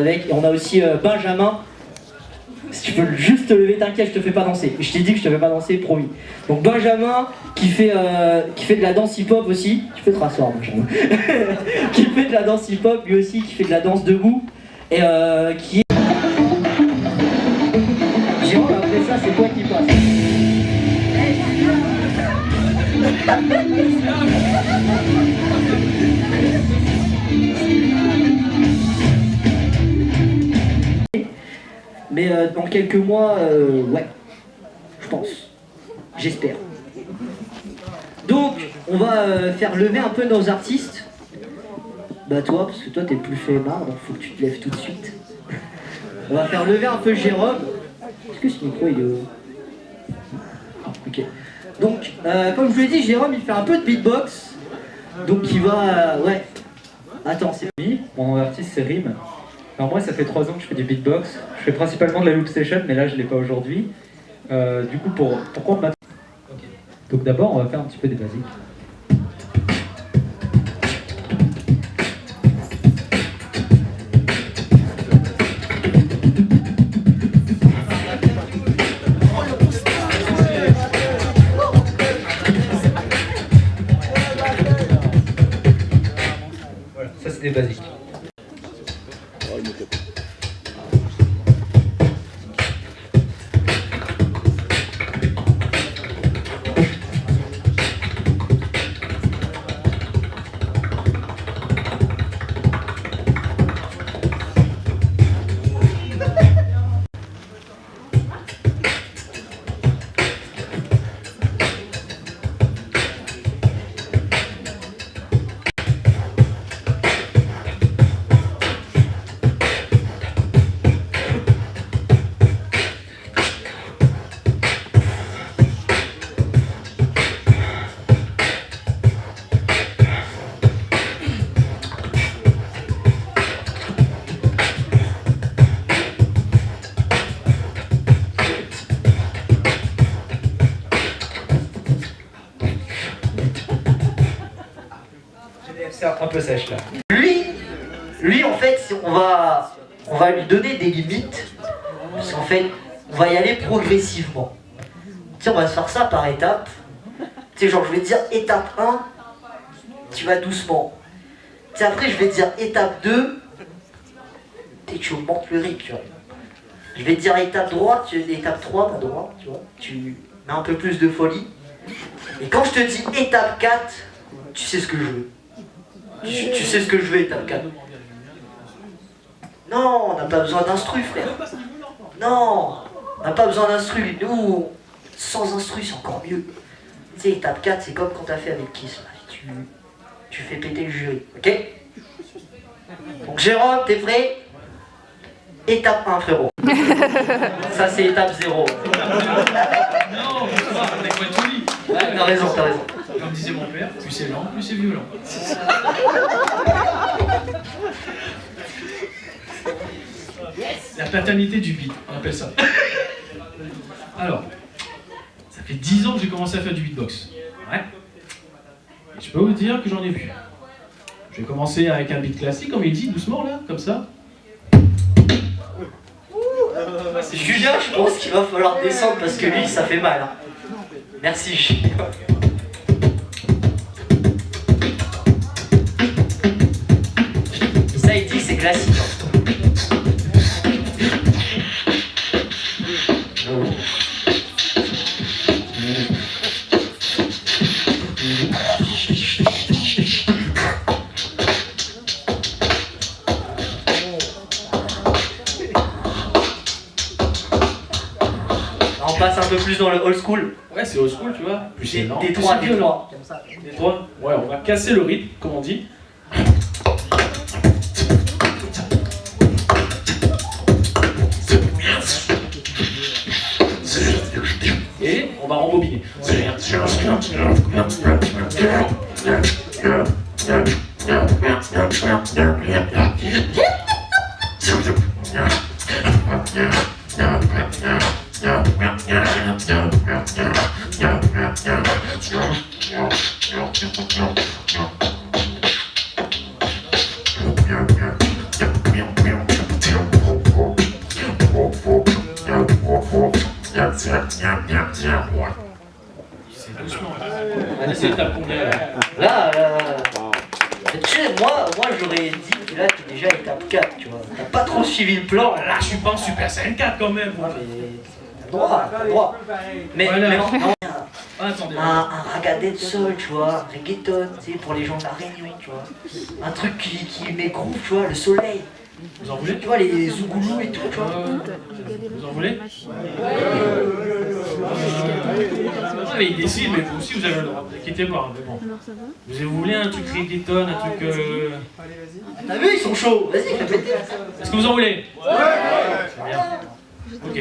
Avec. Et on a aussi Benjamin. Si tu peux juste te lever, t'inquiète, je te fais pas danser. Je t'ai dit que je te fais pas danser, promis. Donc Benjamin qui fait de la danse hip-hop aussi. Tu peux te rasseoir, Benjamin. Qui fait de la danse hip-hop, lui aussi, qui fait de la danse debout. Et qui est... Jérôme, après ça, c'est toi qui passe. Mais dans quelques mois, ouais, je pense, j'espère. Donc, on va faire lever un peu nos artistes. Bah toi, parce que toi t'es plus flemmard, donc faut que tu te lèves tout de suite. On va faire lever un peu Jérôme. Est-ce que ce micro il est... Ok. Donc, comme je vous l'ai dit, Jérôme il fait un peu de beatbox. Donc il va... ouais. Attends, c'est... Mon nom d'artiste c'est Rim. Alors moi ça fait 3 ans que je fais du beatbox. Je fais principalement de la loop session, mais là je l'ai pas aujourd'hui. Du coup pourquoi on m'a... Okay. Donc d'abord on va faire un petit peu des basiques. Voilà, ça c'est des basiques. C'est un peu sèche là. Lui en fait, on va lui donner des limites. Parce qu'en fait, on va y aller progressivement. Tu sais, on va se faire ça par étapes. Tu sais, genre je vais te dire étape 1, tu vas doucement. Tu sais, après je vais te dire étape 2, tu augmentes le rythme, tu vois. Je vais te dire étape 3, étape 3, t'as droit, tu vois. Tu mets un peu plus de folie. Et quand je te dis étape 4, tu sais ce que je veux. Tu sais ce que je veux, étape 4. Non, on n'a pas besoin d'instru, frère. Non, on n'a pas besoin d'instru. Nous, sans instru, c'est encore mieux. Tu sais, étape 4, c'est comme quand t'as fait avec Kiss. Là. Tu fais péter le jury, ok? Donc Jérôme, t'es prêt? Étape 1, frérot. Ça, c'est étape 0. Non, avec quoi tu dis? Ouais, t'as raison, t'as raison. Comme disait mon père, plus c'est lent, plus c'est violent. La paternité du beat, on appelle ça. Alors, ça fait 10 ans que j'ai commencé à faire du beatbox. Ouais. Et je peux vous dire que j'en ai vu. Je vais commencer avec un beat classique, comme il dit, doucement là, comme ça. Julien, je pense qu'il va falloir descendre parce que lui, ça fait mal. Hein. Merci, Julien. Ça, il dit c'est classique. On passe un peu plus dans le old school. Ouais, c'est old school, tu vois. Plus c'est lent, Des plus trois, c'est des violent. trois. Des trois. Ouais, on va casser le rythme, comme on dit. Et on va rembobiner. C'est doucement. Là, c'est étape combien là? Là, tu sais, moi j'aurais dit que là, t'es déjà étape 4, tu vois. T'as pas trop suivi le plan. Là, je suis pas en Super Saiyan 4 quand même. Ah, mais t'as le droit. Mais, Voilà. mais non, Ah, attendez. un ragadette sol, tu vois, un reggaeton, tu sais, pour les gens de la Réunion, tu vois. Un truc qui met groove, tu vois, le soleil. Vous en voulez? Tu vois, les zougoulous et tout, tu vois. Vous en voulez? Ah, mais il décide, mais vous aussi vous avez le droit. Inquiétez pas, mais bon. Vous voulez un truc reggaeton, un truc. T'as vu, ils sont chauds. Vas-y, fais péter. Est-ce que vous en voulez? Ouais. Bien. Ok.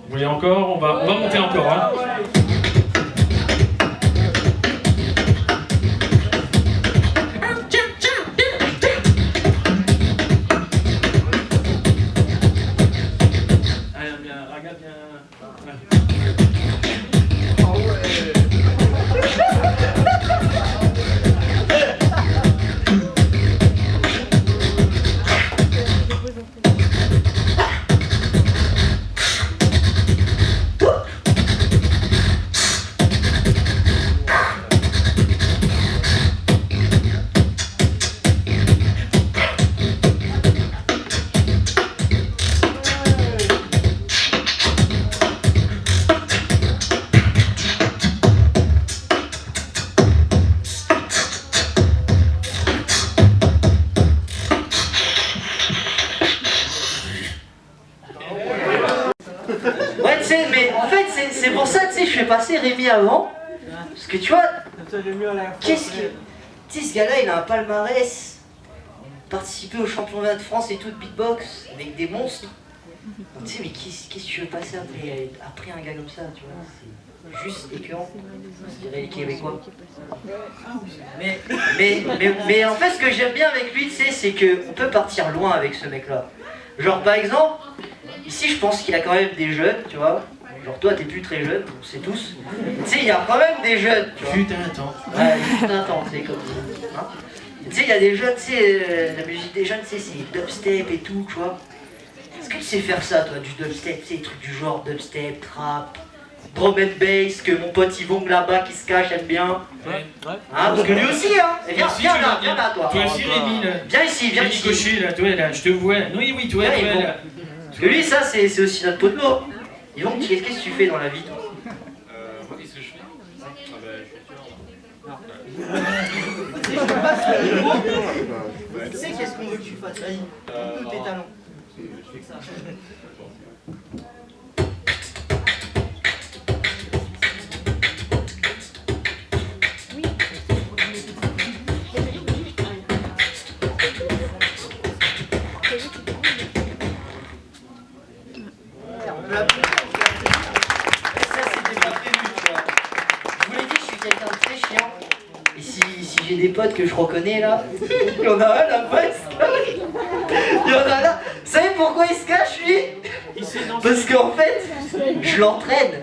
Vous voulez encore? On va monter encore, hein. Allez, bien, regarde bien. Ouais, tu sais, mais en fait, c'est pour ça, tu sais, je fais passer Rémi avant. Parce que tu vois, qu'est-ce que. Tu sais, ce gars-là, il a un palmarès. Participé au championnat de France et tout de beatbox, avec des monstres. Donc, tu sais, mais qu'est-ce que tu veux passer après un gars comme ça, tu vois? C'est juste écœurant. Je dirais les Québécois. Mais en fait, ce que j'aime bien avec lui, tu sais, c'est qu'on peut partir loin avec ce mec-là. Genre, par exemple, ici, je pense qu'il a quand même des jeunes, tu vois. Genre, toi, t'es plus très jeune, on sait tous. Tu sais, il y a quand même des jeunes, tu vois. Putain, attends. Ouais, putain, attends, c'est comme ça. Hein, tu sais, il y a des jeunes, tu sais, la musique des jeunes, tu sais, c'est dubstep et tout, tu vois. Est-ce que tu sais faire ça, toi, du dubstep, tu sais, des trucs du genre dubstep, trap, drum and bass, que mon pote Yvon là-bas qui se cache aime bien. Ouais. Hein, parce que lui aussi, hein. Et viens, Merci, viens tu là, l'as viens là, toi. Toi aussi, Rémi, là. Viens ici, viens Rémi ici. Cochet, là, toi, là, je te vois. Oui, toi, Ouais, toi, Yvon. là. Parce que lui, ça, c'est aussi notre pote mort. Yvon, qu'est-ce que tu fais dans la vie, toi? Moi, qu'est-ce que je fais? Ah bah, je suis tueur. Tu sais qu'est-ce qu'on veut que tu fasses? Vas-y, tous tes talents. Ça, c'était pas prévu, tu vois. Je vous l'ai dit, je suis quelqu'un de très chiant. Et si j'ai des potes que je reconnais là, il y en a un là-bas, il se cache. Il y en a là. Vous savez pourquoi il se cache lui? Parce qu'en fait, je l'entraîne.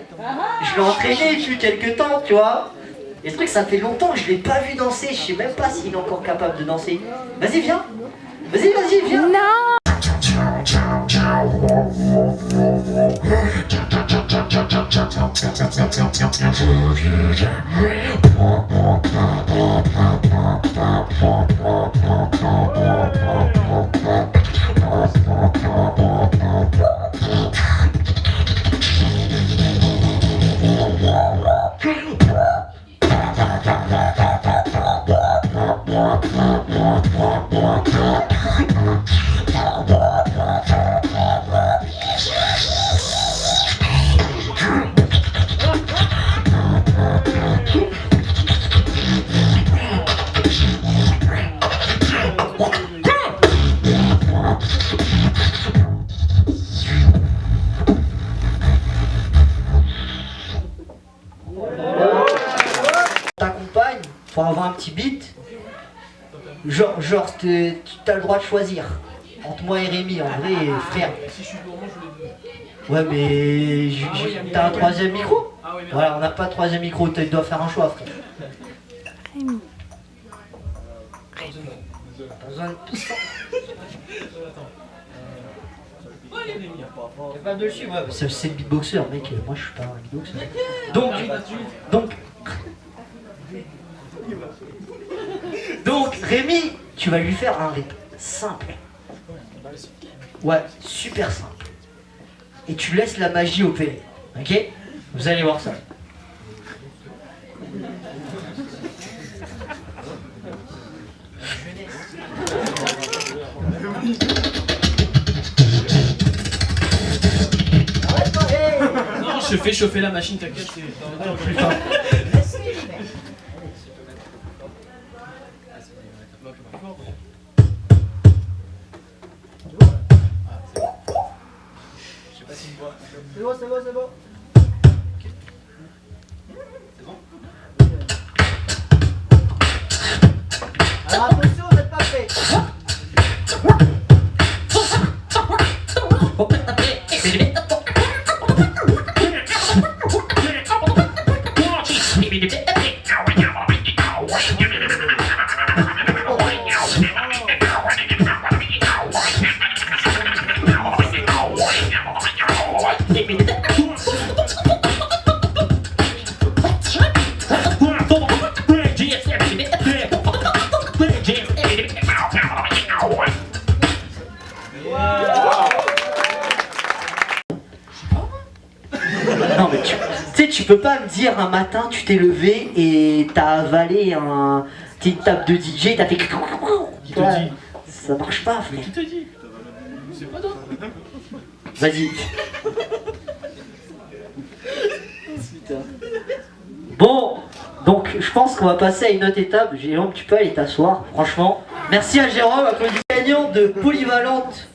Je l'ai entraîné depuis quelques temps, tu vois. Et le truc, ça fait longtemps que je l'ai pas vu danser. Je sais même pas s'il est encore capable de danser. Vas-y, viens. Vas-y, viens. Non. pour avoir un petit beat, genre t'as le droit de choisir. Entre moi et Rémi, en vrai, frère. Si je suis gourmand, je voulais deux. Ouais, mais t'as un troisième micro? Ah oui, merde. Voilà, on n'a pas de troisième micro, tu dois faire un choix, frère. T'as besoin de... Pas de suivre, ouais. C'est le beatboxer, mec. Moi, je suis pas un beatboxer. Donc, Rémi, tu vas lui faire un rap simple. Ouais, super simple. Et tu laisses la magie opérer. Ok? Vous allez voir ça. Non, je fais chauffer la machine, t'inquiète, c'est plus tard. C'est bon. Alors attention, vous n'êtes pas prêts. Non mais tu sais, tu peux pas me dire un matin tu t'es levé et t'as avalé une table de DJ, t'as fait... Qui te Ouais, dit? ça marche pas, Mais frère. qui te dit? C'est pas toi. Vas-y. Bon, donc je pense qu'on va passer à une autre étape. Jérôme, tu peux aller t'asseoir, franchement. Merci à Jérôme, applaudissez. Gagnant de Polyvalente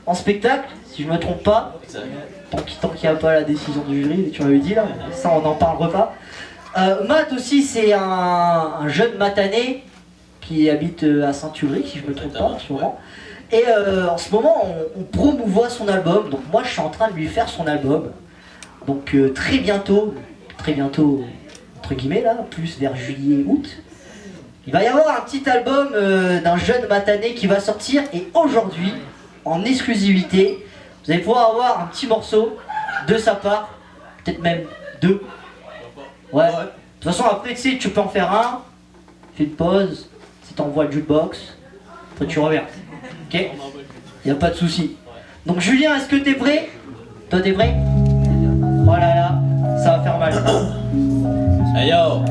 en spectacle, si je me trompe pas. Tant qu'il n'y a pas la décision du jury, tu m'avais dit là, ça on n'en parlera pas. Matt aussi, c'est un jeune matané qui habite à Saint-Ulrich, si je me trompe pas en ce moment. Et en ce moment, on promouvoit son album, donc moi je suis en train de lui faire son album. Donc très bientôt, entre guillemets là, plus vers juillet, août, il va y avoir un petit album d'un jeune matané qui va sortir. Et aujourd'hui, en exclusivité, vous allez pouvoir avoir un petit morceau de sa part, peut-être même deux. Ouais. De toute façon, après, tu sais, tu peux en faire un, fais une pause, si t'envoies le jukebox, après tu reviens. Ok? Y a pas de souci. Donc, Julien, est-ce que t'es prêt? Toi, t'es prêt? Oh là là, ça va faire mal. Hey yo!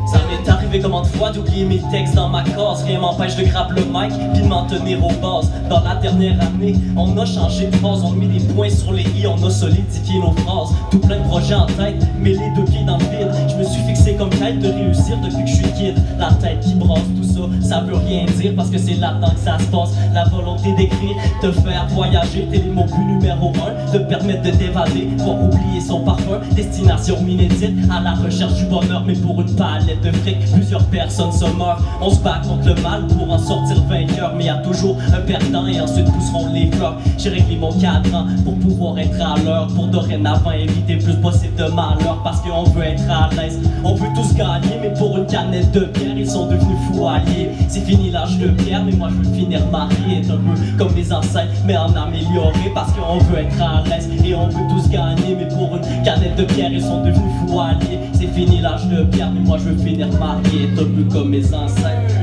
Ça m'est arrivé combien de fois d'oublier mes textes dans ma case. Rien m'empêche de grabber le mic puis de m'en tenir aux bases. Dans la dernière année, on a changé de phase. On a mis des points sur les i, on a solidifié nos phrases. Tout plein de projets en tête, mais les deux pieds dans le vide. Je me suis fixé comme quête de réussir depuis que je suis kid. La tête qui brasse, tout ça, ça veut rien dire parce que c'est là-dedans que ça se passe. La volonté d'écrire, te faire voyager, t'es les mots plus numéro 1. Te permettre de t'évader, pour oublier son parfum. Destination inédite, à la recherche du bonheur. Mais pour une palette de fric, plusieurs personnes se meurent. On se bat contre le mal pour en sortir vainqueur. Mais y a toujours un perdant et ensuite pousseront les fleurs. J'ai réglé mon cadran pour pouvoir être à l'heure. Pour dorénavant éviter le plus possible de malheur. Parce qu'on veut être à l'aise, on veut tous gagner. Mais pour une canette de bière, ils sont devenus fous alliés. C'est fini l'âge de pierre, mais moi je veux finir marié. Être un peu comme les ancêtres, mais en amélioré. Parce qu'on veut être à l'aise et on veut tous gagner. Mais pour une canette de bière, ils sont devenus fous alliés. C'est fini l'âge de pierre, mais moi je veux finir marié. Être un peu comme mes ancêtres.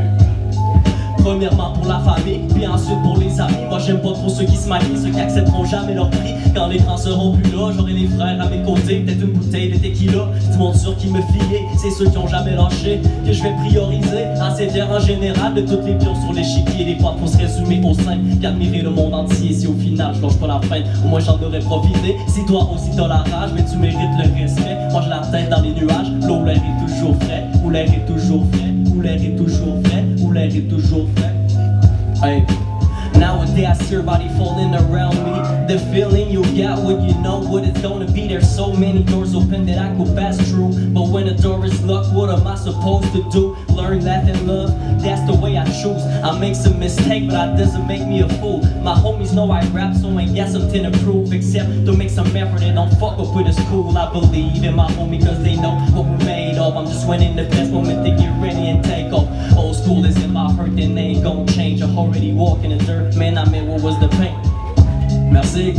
Premièrement pour la famille, puis ensuite pour les amis. Moi j'aime pas trop ceux qui se maquillent, ceux qui accepteront jamais leur prix. Quand les grands seront plus là, j'aurai les frères à mes côtés. Peut-être une bouteille de tequila, du monde sûr qui me fiait. C'est ceux qui ont jamais lâché que je vais prioriser. Assez fier en général de toutes les pions sur l'échiquier. Des fois faut se résumer au sein, puis admirer le monde entier. Si au final je lâche pas la peine, au moins j'en aurais profité. Si toi aussi t'as la rage, mais tu mérites le respect. Moi j'ai la tête dans les nuages, l'eau l'air est toujours frais. Où l'air est toujours frais, où l'air est toujours frais, où l'air est toujours frais. Hey. Nowadays I see everybody falling around me. The feeling you get when you know what it's gonna be. There's so many doors open that I could pass through, but when the door is locked, what am I supposed to do? Learn, laugh, and love, that's the way I choose. I make some mistake, but that doesn't make me a fool. My homies know I rap, so I ain't got something to prove, except to make some effort and don't fuck up with the school. I believe in my homie cause they know what we're made of. I'm just waiting the best moment to get ready and take off. Old school is in my heart, and they ain't gon' change. I'm already walking the dirt, man, I meant what was the pain. Merci.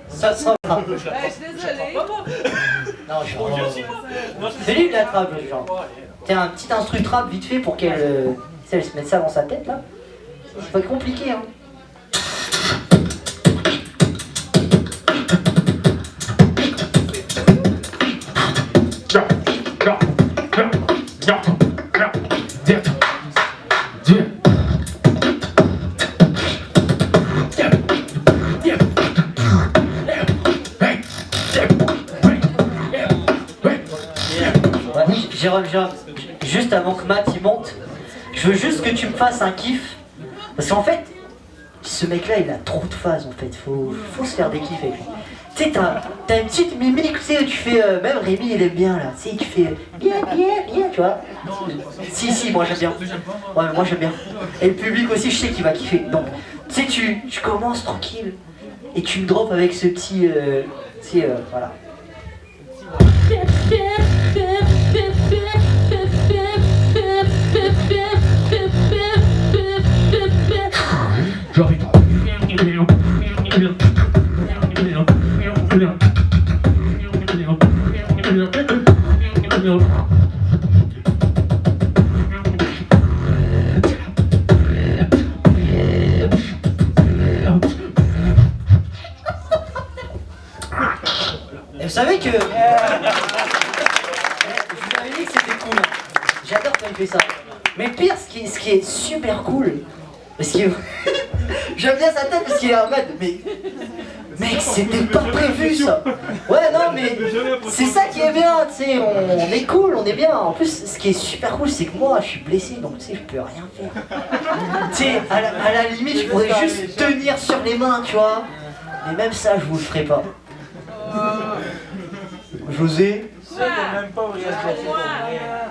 Ça sera. Je suis désolée. Non, Fais-lui de la trappe, genre. Tiens, un petit instru trap vite fait pour qu'elle elle se mette ça dans sa tête là. C'est pas compliqué, hein. Jérôme, juste avant que Matt y monte, je veux juste que tu me fasses un kiff. Parce qu'en fait, ce mec-là, il a trop de phases en fait. Faut se faire des kiffs avec lui. Tu sais, t'as une petite mimique, tu sais, tu fais. Même Rémi, il aime bien là. Tu sais, tu fais bien, tu vois. Si, moi j'aime bien. Ouais, moi j'aime bien. Et le public aussi, je sais qu'il va kiffer. Donc, tu sais, tu commences tranquille. Et tu me drops avec ce petit. Voilà. J'arrive. Et vous savez que... Je vous avais dit que c'était cool. J'adore quand il fait ça. Mais le pire, ce qui est super cool, parce que... J'aime bien sa tête parce qu'il est en mode, mais... Mec, c'était pas prévu ça. Ouais, non, mais c'est ça qui est bien, tu sais, on est cool, on est bien. En plus, ce qui est super cool, c'est que moi, je suis blessé, donc tu sais, je peux rien faire. Tu sais, à la limite, je pourrais juste tenir sur les mains, tu vois. Mais même ça, je vous le ferai pas. José.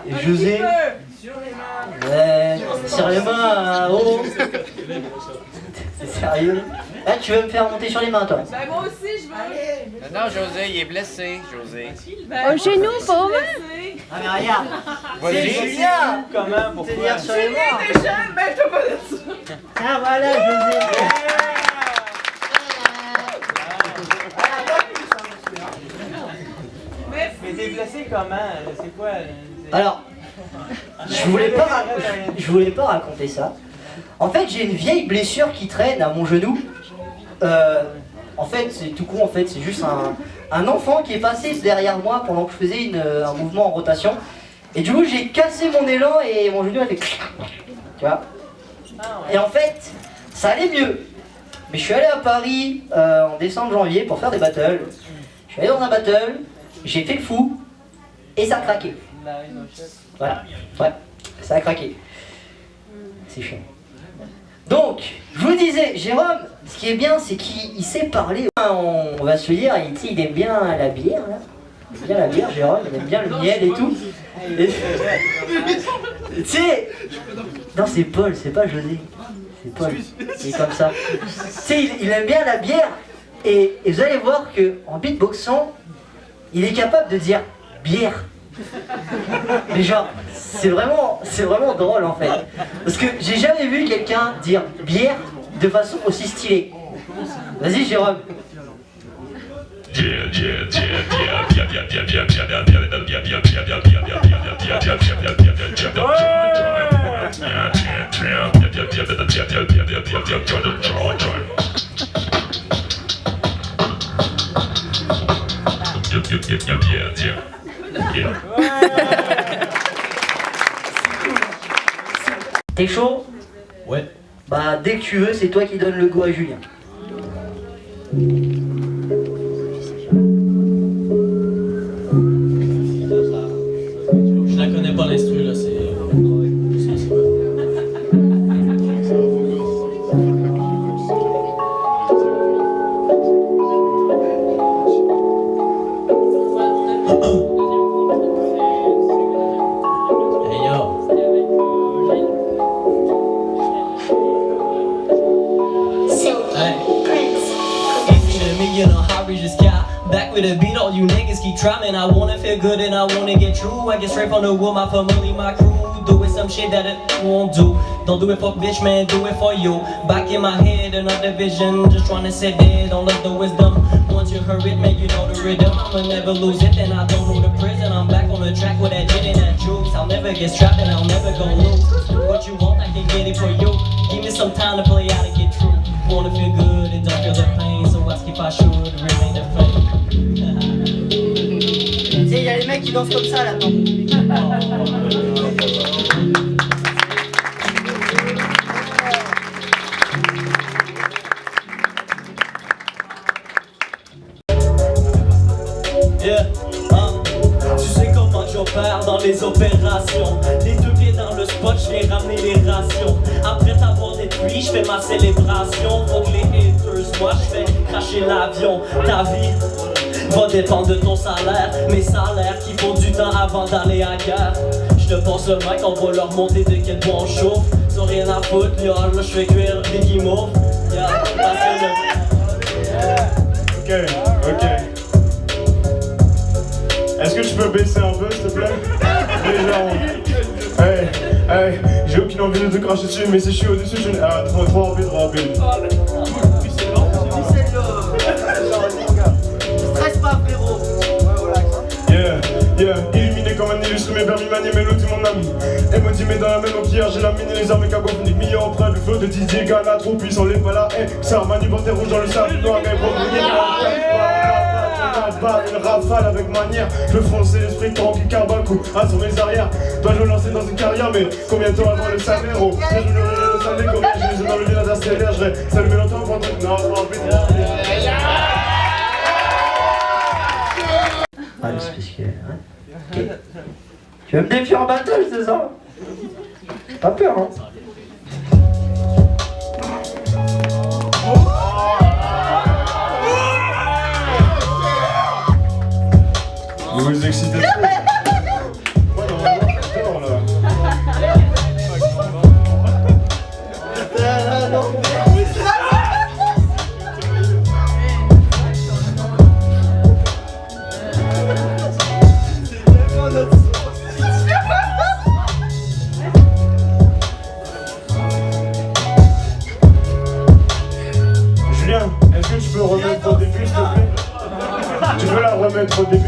Et José. Ouais, sur les mains, oh. C'est sérieux? Là, tu veux me faire monter sur les mains, toi? Ben moi aussi, je veux. Non, José, il est blessé, José. Ben, Au genou, pauvre. Ah, mais regarde. Vas-y. C'est bien. Comment? Pourquoi? Tenir sur les mains. t'es jeune, ben je te pas de ça. Ah, voilà, José. Mais t'es blessé comment? C'est quoi? Alors, je voulais pas raconter ça. En fait, j'ai une vieille blessure qui traîne à mon genou. En fait, c'est tout con, en fait, c'est juste un enfant qui est passé derrière moi pendant que je faisais un mouvement en rotation. Et du coup, j'ai cassé mon élan et mon genou a fait... Tu vois? Et en fait, ça allait mieux. Mais je suis allé à Paris en décembre, janvier pour faire des battles. Je suis allé dans un battle, j'ai fait le fou et ça a craqué. Voilà, ouais, ça a craqué. C'est chiant. Donc, je vous disais, Jérôme, ce qui est bien, c'est qu'il sait parler. On va se le dire, il aime bien la bière, là. Il aime bien la bière, Jérôme, il aime bien le miel et tout. Tu sais, non, c'est Paul, c'est pas José. C'est Paul, il est comme ça. Tu sais, il aime bien la bière, et vous allez voir qu'en beatboxant, il est capable de dire bière. Mais genre, c'est vraiment drôle en fait. Parce que j'ai jamais vu quelqu'un dire bière de façon aussi stylée. Vas-y, Jérôme. T'es chaud? Ouais. Bah dès que tu veux, c'est toi qui donnes le go à Julien. Hey yo. Me in a hurry, just got back with a beat. All you niggas keep trying. I wanna feel good and I wanna get true. I get straight from the wood, my family, my crew. Doing some shit that it won't do. Don't do it for bitch, man, do it for you. Back in my head, another vision. Just trying to sit there, don't let the wisdom. Once you heard it, man, you know the rhythm. I'ma never lose it, then I don't know the prison. I'm back on the track with that gin and that juice. I'll never get strapped and I'll never go lose. What you want, I can get it for you. Give me some time to play out and get true. Wanna feel good and don't feel the pain, so ask if I should remain the flame. Tu sais, y'a les mecs qui dansent comme ça là-dedans. Yeah, tu sais comment j'opère dans les opérations. Les deux pieds dans le spot, j'viens ramener les rations. Après t'avoir détruit, j'fais ma célébration. Faut que les haters, moi j'fais cracher l'avion. Ta vie va dépendre de ton salaire. Mes salaires qui font du temps avant d'aller à guerre. J'te passe le mic, on va leur monter de quel bois on chauffe. Ils ont rien à foutre, là j'fais cuire des guimauves. Yeah, parce que le... Ok. Est-ce que tu peux baisser un peu, s'il te plaît? Légèrement. Hey, j'ai aucune envie de te cracher dessus, mais si je suis au-dessus, je n'ai trop envie de rappeler. Stresse pas, frérot. Yeah, illuminé comme un illustre, mes permis manier mélodie, mon ami. Émotimé dans la même hier, j'ai la mine et les armes cacophoniques. Millions empreintes, le feu de Didier Gana, trop puissant, les palas, ça Manu porté rouge dans le sable, noir, et une rafale avec manière, je fonçais l'esprit tranquille car bas coup sur mes arrières. Toi je me lancer dans une carrière, mais combien de temps avant le salaire? Oh, je me le salaire, combien j'ai les yeux dans le village accélère. Je vais s'allumer longtemps pour entrer. Non, putain. Ah, c'est spécial, hein. Ok. Tu vas me défier en battle, c'est ça? Pas peur, hein? Vous vous excitez trop. Moi normalement j'adore là. Julien, est-ce que tu peux remettre au début s'il te plaît? Tu peux la remettre au début?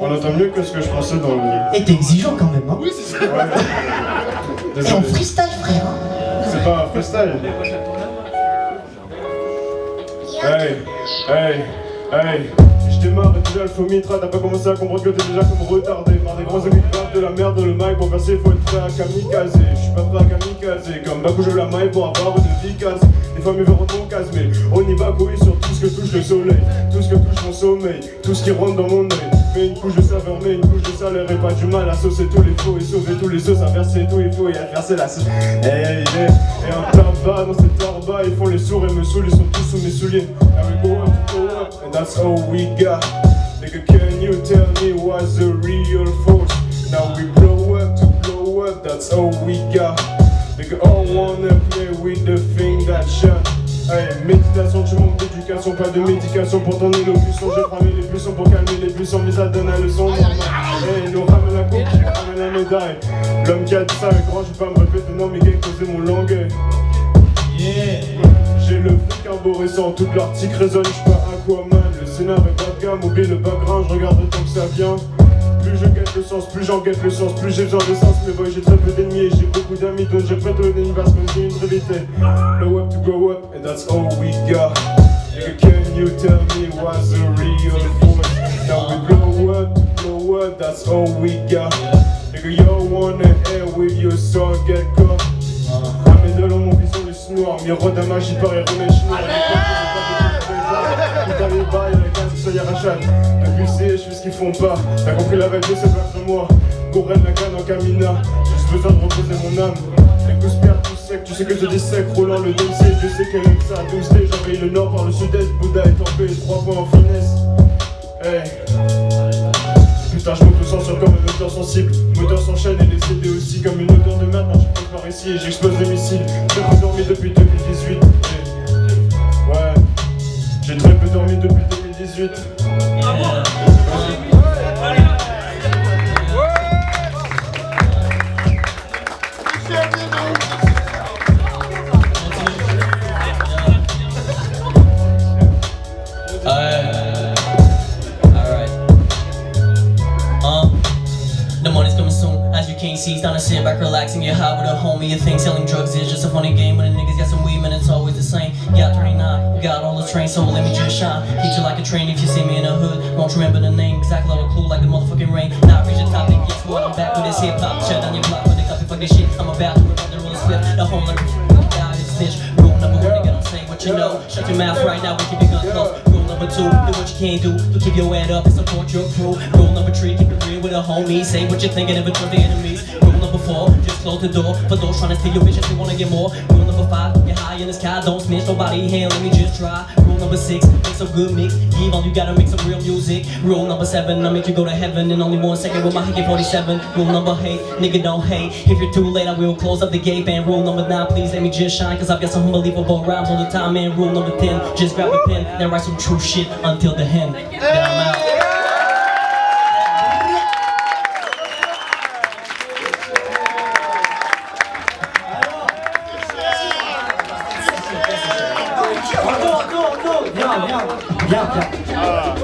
On entend mieux que ce que je pensais dans le... Et t'es exigeant quand même, hein? Oui, c'est ça. Ouais. C'est en freestyle, frère. C'est pas un freestyle. Hey. Je démarre et déjà le faux mitra. T'as pas commencé à comprendre que t'es déjà comme retardé. Par des gros amis qui parlent de la merde dans le mic. Pour percer, faut être prêt à kamikaze. Je suis pas prêt à kamikaze. Comme Bakou, je la maille pour avoir une vie casse. Des fois, mes verres mon casse, mais on y va courir sur tout ce que touche le soleil. Tout ce que touche mon sommeil. Tout ce qui rentre dans mon œil. Mets une couche de saveur, mets une couche de salaire. Et pas du mal à saucer tous les faux. Et sauver tous les sauces, inverser tout il faut. Et inverser la sauce. Et un tabac dans cette barba. Ils font les sourds et me saoulent. Ils sont tous sous mes souliers. And we go up, and that's all we got. Nigga, can you tell me what's the real force? Now we blow up, that's all we got. Nigga, all wanna play with the thing that shot. Hey, méditation, tu manques d'éducation, pas de médication pour ton élocution. Je prends les puissants pour calmer les puissants, mais ça donne la leçon. Hey, nous ramène la coupe, ramène la médaille. L'homme qui a dit ça est grand, je vais pas me répéter, non, mais gars, causer mon langue. Yeah, j'ai le fric arborescent, toute l'article résonne, j'suis pas Aquaman. Le scénar est bas de gamme, oublie le background, je regarde le temps que ça vient. Plus je guette le sens, plus j'en guette le sens, plus j'ai besoin d'essence. Mais boy, j'ai très peu d'ennemis et j'ai beaucoup d'amis, donc j'ai prêt de donner une basse, mais j'ai une gravité. Blow up to grow up, and that's all we got. Nigga, can you tell me what's the real force? Now we blow up, that's all we got. Nigga, y'all wanna air with your song, get caught. Ramène de l'eau, mon visage noir, miroir de magie, pareil, remets chinois. Putain les bails, la case, ça y a rachat. Depuis c'est, je fais ce qu'ils font pas. T'as compris la vague, c'est pas que moi. Gourel, la canne en camina. J'ai juste besoin de reposer mon âme. Les coups perdent tous sec, tu sais que je dissèque, roulant le DMC, je sais qu'elle aime ça. Doomsday, j'envahis le nord par le sud-est, Bouddha est en paix, 3 points en finesse. Hey. Putain, je monte le sang sur comme un moteur sensible. Moteur s'enchaîne et les CD aussi comme une odeur de merde. Non, je pose par ici et j'explose des missiles. J'ai très peu dormi depuis 2018. Hey. Ouais, j'ai très peu dormi depuis 2018. The money's coming soon, as you can't see, it's time to sit back, relaxing, you're high with a homie, you think selling drugs is just a funny game, when the niggas got some weed, man, it's always the same. You got 39, you got all the trains, so let me just shine, hit you like a train if you see me in the hood, won't remember the name, exactly like a clue, like the motherfucking rain, now I reach the top, then guess what, I'm back with this hip-hop, shut down your block with the copy, fuck this shit, I'm about to rip out the roller slip, the home like die this bitch, rule number 1, nigga, don't say what you know, shut your mouth right now, we keep your gun close, rule number 2, do what you can't do, to keep your head up and support your crew, rule number 3, keep it real with a homie, say what you're thinking, never trust the enemies, rule number 4, just close the door, for those trying to steal your vision, they wanna get more, rule number 5, you're high in the sky, don't snitch, nobody here, let me just try, rule number 6, make some good mix, give on, you gotta make some real music, rule number 7, I'll make you go to heaven in only 1 second with my AK-47, rule number 8, nigga don't hate, if you're too late I will close up the gate, and rule number 9, please let me just shine, cause I've got some unbelievable rhymes all the time, and rule number 10, just grab a pen, then write some true shit until the end, then I'm out.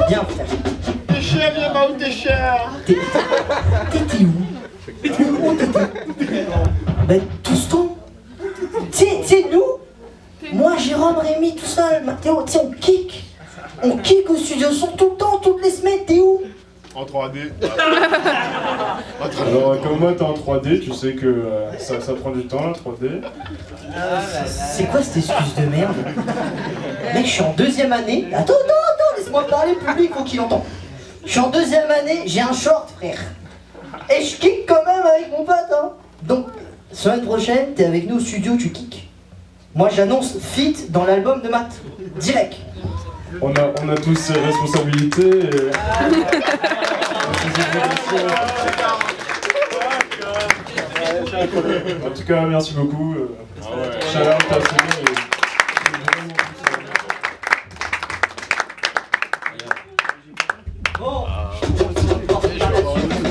Viens, frère. T'es cher, viens pas où t'es cher. T'étais où? Où t'étais? Ben, tout ce temps. T'sais, nous, moi, Jérôme, Rémi, tout seul, Mathéo, t'sais, on kick. On kick au studio son tout le temps, toutes les semaines, t'es où? En 3D. Alors, comme moi, t'es en 3D, tu sais que ça prend du temps, la 3D. C'est quoi cette excuse de merde? Mec, je suis en 2e année. Attends, laisse-moi parler, le public, faut qu'il entende. Je suis en 2e année, j'ai un short, frère. Et je kick quand même avec mon pote, hein. Donc, semaine prochaine, t'es avec nous au studio, tu kicks. Moi, j'annonce feat dans l'album de Matt. Direct. On a tous ses responsabilités. Et... en tout cas, merci beaucoup. Shout out à tous. Bon,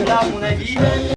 là, à mon avis.